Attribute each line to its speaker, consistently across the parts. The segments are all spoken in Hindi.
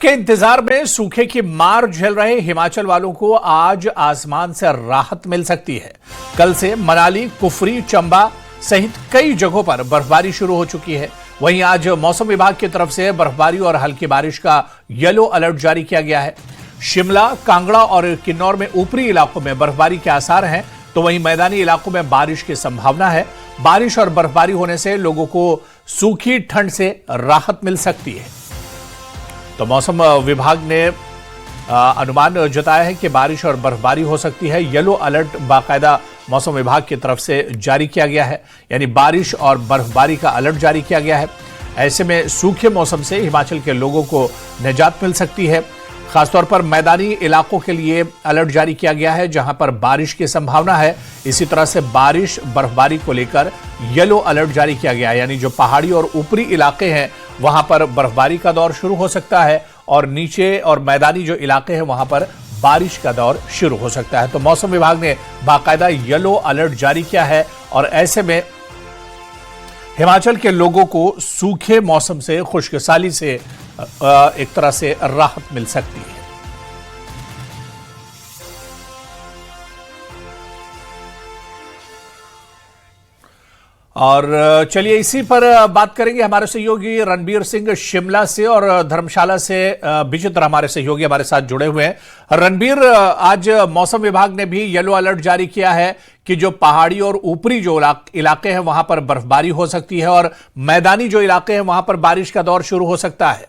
Speaker 1: के इंतजार में सूखे की मार झेल रहे हिमाचल वालों को आज आसमान से राहत मिल सकती है। कल से मनाली, कुफरी, चंबा सहित कई जगहों पर बर्फबारी शुरू हो चुकी है। वहीं आज मौसम विभाग की तरफ से बर्फबारी और हल्की बारिश का येलो अलर्ट जारी किया गया है। शिमला, कांगड़ा और किन्नौर में ऊपरी इलाकों में बर्फबारी के आसार हैं, तो वहीं मैदानी इलाकों में बारिश की संभावना है। बारिश और बर्फबारी होने से लोगों को सूखी ठंड से राहत मिल सकती है। तो मौसम विभाग ने अनुमान जताया है कि बारिश और बर्फबारी हो सकती है। येलो अलर्ट बाकायदा मौसम विभाग की तरफ से जारी किया गया है, यानी बारिश और बर्फबारी का अलर्ट जारी किया गया है। ऐसे में सूखे मौसम से हिमाचल के लोगों को निजात मिल सकती है। खासतौर पर मैदानी इलाकों के लिए अलर्ट जारी किया गया है, जहां पर बारिश की संभावना है। इसी तरह से बारिश बर्फबारी को लेकर येलो अलर्ट जारी किया गया है, यानी जो पहाड़ी और ऊपरी इलाके हैं वहां पर बर्फबारी का दौर शुरू हो सकता है और नीचे और मैदानी जो इलाके हैं वहां पर बारिश का दौर शुरू हो सकता है। तो मौसम विभाग ने बाकायदा येलो अलर्ट जारी किया है और ऐसे में हिमाचल के लोगों को सूखे मौसम से, खुश्कसाली से एक तरह से राहत मिल सकती है। और चलिए इसी पर बात करेंगे। हमारे सहयोगी रणबीर सिंह शिमला से और धर्मशाला से विचित्र हमारे सहयोगी हमारे साथ जुड़े हुए हैं। रणबीर, आज मौसम विभाग ने भी येलो अलर्ट जारी किया है कि जो पहाड़ी और ऊपरी जो इलाके हैं वहां पर बर्फबारी हो सकती है और मैदानी जो इलाके हैं वहां पर बारिश का दौर शुरू हो सकता है।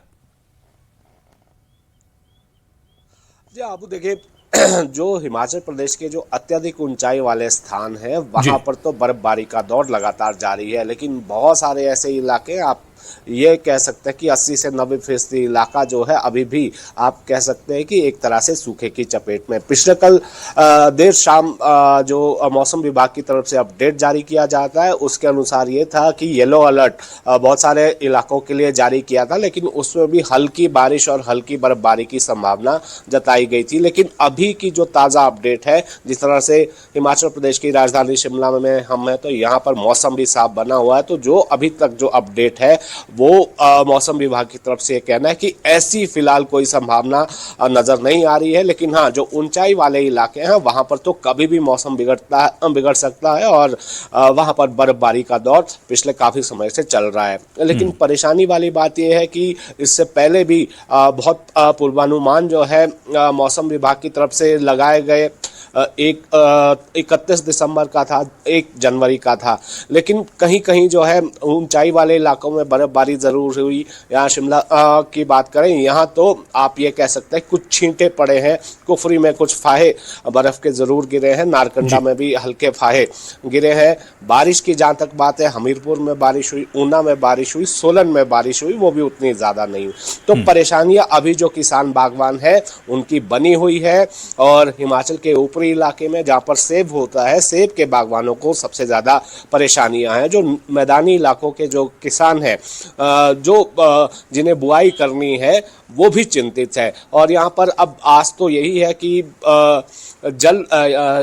Speaker 2: जी आप देखिए, जो हिमाचल प्रदेश के जो अत्यधिक ऊंचाई वाले स्थान हैं वहां पर तो बर्फबारी का दौर लगातार जारी है, लेकिन बहुत सारे ऐसे इलाके आप ये कह सकते हैं कि 80 से 90% इलाका जो है अभी भी आप कह सकते हैं कि एक तरह से सूखे की चपेट में। पिछले कल देर शाम जो मौसम विभाग की तरफ से अपडेट जारी किया जाता है उसके अनुसार ये था कि येलो अलर्ट बहुत सारे इलाकों के लिए जारी किया था, लेकिन उसमें भी हल्की बारिश और हल्की बर्फबारी की संभावना जताई गई थी। लेकिन अभी की जो ताज़ा अपडेट है, जिस तरह से हिमाचल प्रदेश की राजधानी शिमला में हम हैं तो यहाँ पर मौसम भी साफ बना हुआ है, तो जो अभी तक जो अपडेट है वो मौसम विभाग की तरफ से कहना है कि ऐसी फिलहाल कोई संभावना नजर नहीं आ रही है। लेकिन हाँ, जो ऊंचाई वाले इलाके हैं वहां पर तो कभी भी मौसम बिगड़ सकता है और वहां पर बर्फबारी का दौर पिछले काफी समय से चल रहा है। लेकिन परेशानी वाली बात यह है कि इससे पहले भी बहुत पूर्वानुमान जो है मौसम विभाग की तरफ से लगाए गए 31 दिसंबर का था, 1 जनवरी का था, लेकिन कहीं कहीं जो है ऊंचाई वाले इलाकों में बर्फबारी जरूर हुई। यहाँ शिमला की बात करें, यहाँ तो आप ये कह सकते हैं कुछ छींटे पड़े हैं। कुफरी में कुछ फाहे बर्फ के जरूर गिरे हैं, नारकंडा में भी हल्के फाहे गिरे हैं। बारिश की जहाँ तक बात है, हमीरपुर में बारिश हुई, ऊना में बारिश हुई, सोलन में बारिश हुई, वो भी उतनी ज़्यादा नहीं हुई। तो परेशानियाँ अभी जो किसान बागवान है उनकी बनी हुई है और हिमाचल के ऊपरी इलाके में जहाँ पर सेब होता है, सेब के बागवानों को सबसे ज़्यादा परेशानियां हैं। जो मैदानी इलाकों के जो किसान हैं, जो जिन्हें बुआई करनी है, वो भी चिंतित है। और यहाँ पर अब आस तो यही है कि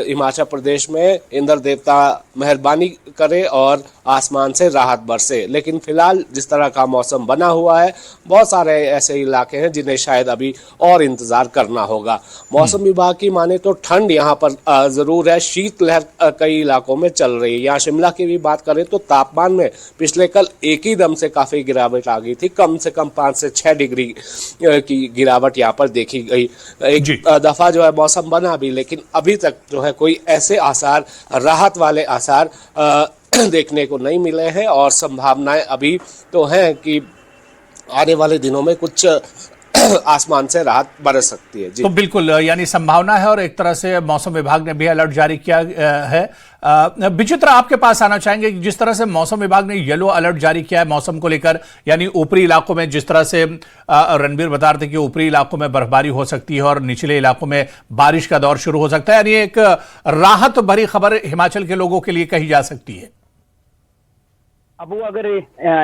Speaker 2: हिमाचल प्रदेश में इंद्र देवता मेहरबानी करे और आसमान से राहत बरसे। लेकिन फिलहाल जिस तरह का मौसम बना हुआ है, बहुत सारे ऐसे इलाके हैं जिन्हें शायद अभी और इंतजार करना होगा। मौसम विभाग की माने तो ठंड यहाँ पर जरूर है, शीतलहर कई इलाकों में चल रही है। यहाँ शिमला की भी बात करें तो तापमान में पिछले कल एक ही दम से काफी गिरावट आ गई थी, कम से कम 5 से 6 डिग्री की गिरावट यहाँ पर देखी गई। एक दफा जो है मौसम बना भी, लेकिन अभी तक जो है कोई ऐसे आसार, राहत वाले आसार देखने को नहीं मिले हैं और संभावनाएं अभी तो हैं कि आने वाले दिनों में कुछ आसमान से राहत बरस सकती है। जी
Speaker 1: तो बिल्कुल, यानी संभावना है और एक तरह से मौसम विभाग ने भी अलर्ट जारी किया है। विचित्र, आपके पास आना चाहेंगे कि जिस तरह से मौसम विभाग ने येलो अलर्ट जारी किया है मौसम को लेकर, यानी ऊपरी इलाकों में जिस तरह से रणबीर बता रहे थे कि ऊपरी इलाकों में बर्फबारी हो सकती है और निचले इलाकों में बारिश का दौर शुरू हो सकता है, यानी एक राहत भरी खबर हिमाचल के लोगों के लिए कही जा सकती है।
Speaker 3: अब वो अगर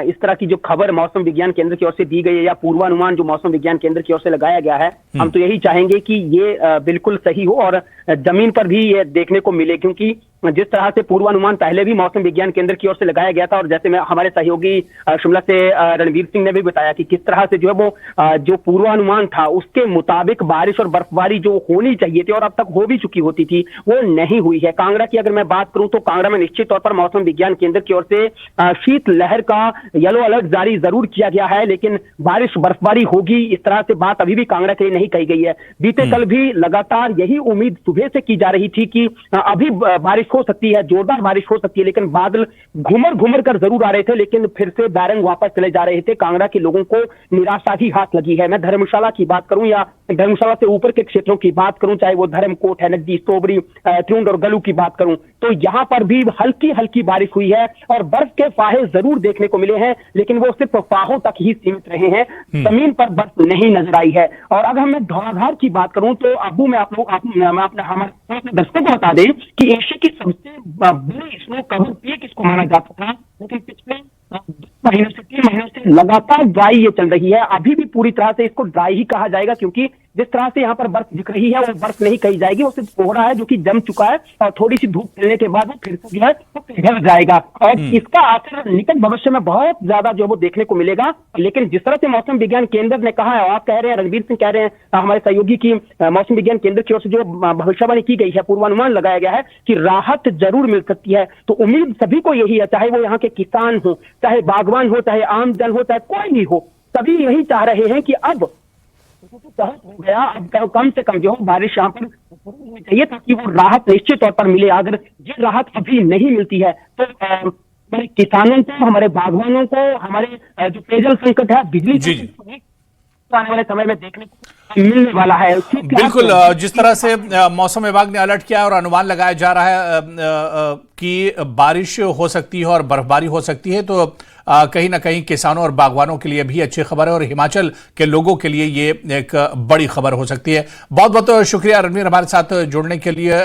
Speaker 3: इस तरह की जो खबर मौसम विज्ञान केंद्र की ओर से दी गई है या पूर्वानुमान जो मौसम विज्ञान केंद्र की ओर से लगाया गया है, हम तो यही चाहेंगे कि ये बिल्कुल सही हो और जमीन पर भी ये देखने को मिले, क्योंकि जिस तरह से पूर्वानुमान पहले भी मौसम विज्ञान केंद्र की ओर से लगाया गया था, और जैसे मैं हमारे सहयोगी शिमला से रणवीर सिंह ने भी बताया कि किस तरह से जो है वो जो पूर्वानुमान था उसके मुताबिक बारिश और बर्फबारी जो होनी चाहिए थी और अब तक हो भी चुकी होती थी वो नहीं हुई है। कांगड़ा की अगर मैं बात करूं तो कांगड़ा में निश्चित तौर पर मौसम विज्ञान केंद्र की ओर से शीत लहर का येलो अलर्ट जारी जरूर किया गया है, लेकिन बारिश बर्फबारी होगी इस तरह से बात अभी भी कांगड़ा के लिए नहीं कही गई है। बीते कल भी लगातार यही उम्मीद सुबह से की जा रही थी कि अभी बारिश हो सकती है, जोरदार बारिश हो सकती है, लेकिन बादल घुमर घुमर कर जरूर आ रहे थे, लेकिन फिर से बैरंग वापस चले जा रहे थे। कांगड़ा के लोगों को निराशा ही हाथ लगी है। मैं धर्मशाला की बात करूं या धर्मशाला से ऊपर के क्षेत्रों की बात करूं, चाहे वो धर्मकोट है, नगदी, सोबरी, त्रिउंड और गलू की बात करूं, तो यहां पर भी हल्की हल्की बारिश हुई है और बर्फ के फाहे जरूर देखने को मिले हैं, लेकिन वो सिर्फ फाहों तक ही सीमित रहे हैं, जमीन पर बर्फ नहीं नजर आई है। और अगर मैं धौलाधार की बात करूं तो अबू मैं हमारे दर्शकों को बता दें कि एशिया की सबसे बड़ी स्नो कवर पीक इसको माना जाता था, लेकिन पिछले 2 महीनों से 3 महीनों से लगातार ड्राई ये चल रही है। अभी भी पूरी तरह से इसको ड्राई ही कहा जाएगा, क्योंकि जिस तरह से यहाँ पर बर्फ दिख रही है वो बर्फ नहीं कही जाएगी, वो सिर्फ कोहरा है जो कि जम चुका है और थोड़ी सी धूप खिलने के बाद वो फिर से जो है वो पिघल जाएगा और इसका असर निकट भविष्य में बहुत ज्यादा जो है वो देखने को मिलेगा। लेकिन जिस तरह से मौसम विज्ञान केंद्र ने कहा है, आप कह रहे हैं, रणवीर सिंह कह रहे हैं, हमारे सहयोगी की मौसम विज्ञान केंद्र की ओर से जो भविष्यवाणी की गई है, पूर्वानुमान लगाया गया है कि राहत जरूर मिल सकती है। तो उम्मीद सभी को यही है, चाहे वो यहाँ के किसान हो, चाहे बागवान हो, चाहे आम जन हो, चाहे कोई भी हो, सभी यही चाह रहे हैं कि अब हो गया, अब कम से कम जो हो बारिश यहाँ पर होनी चाहिए ताकि वो राहत निश्चित तौर पर मिले। अगर ये राहत अभी नहीं मिलती है तो हमारे किसानों को, हमारे बागवानों को, हमारे जो पेयजल संकट है, बिजली आने वाले समय में देखने को मिलने वाला है।
Speaker 1: बिल्कुल, जिस तरह से मौसम विभाग ने अलर्ट किया और अनुमान लगाया जा रहा है कि बारिश हो सकती है और बर्फबारी हो सकती है, तो कहीं ना कहीं किसानों और बागवानों के लिए भी अच्छी खबर है और हिमाचल के लोगों के लिए ये एक बड़ी खबर हो सकती है। बहुत बहुत शुक्रिया रणवीर हमारे साथ जुड़ने के लिए।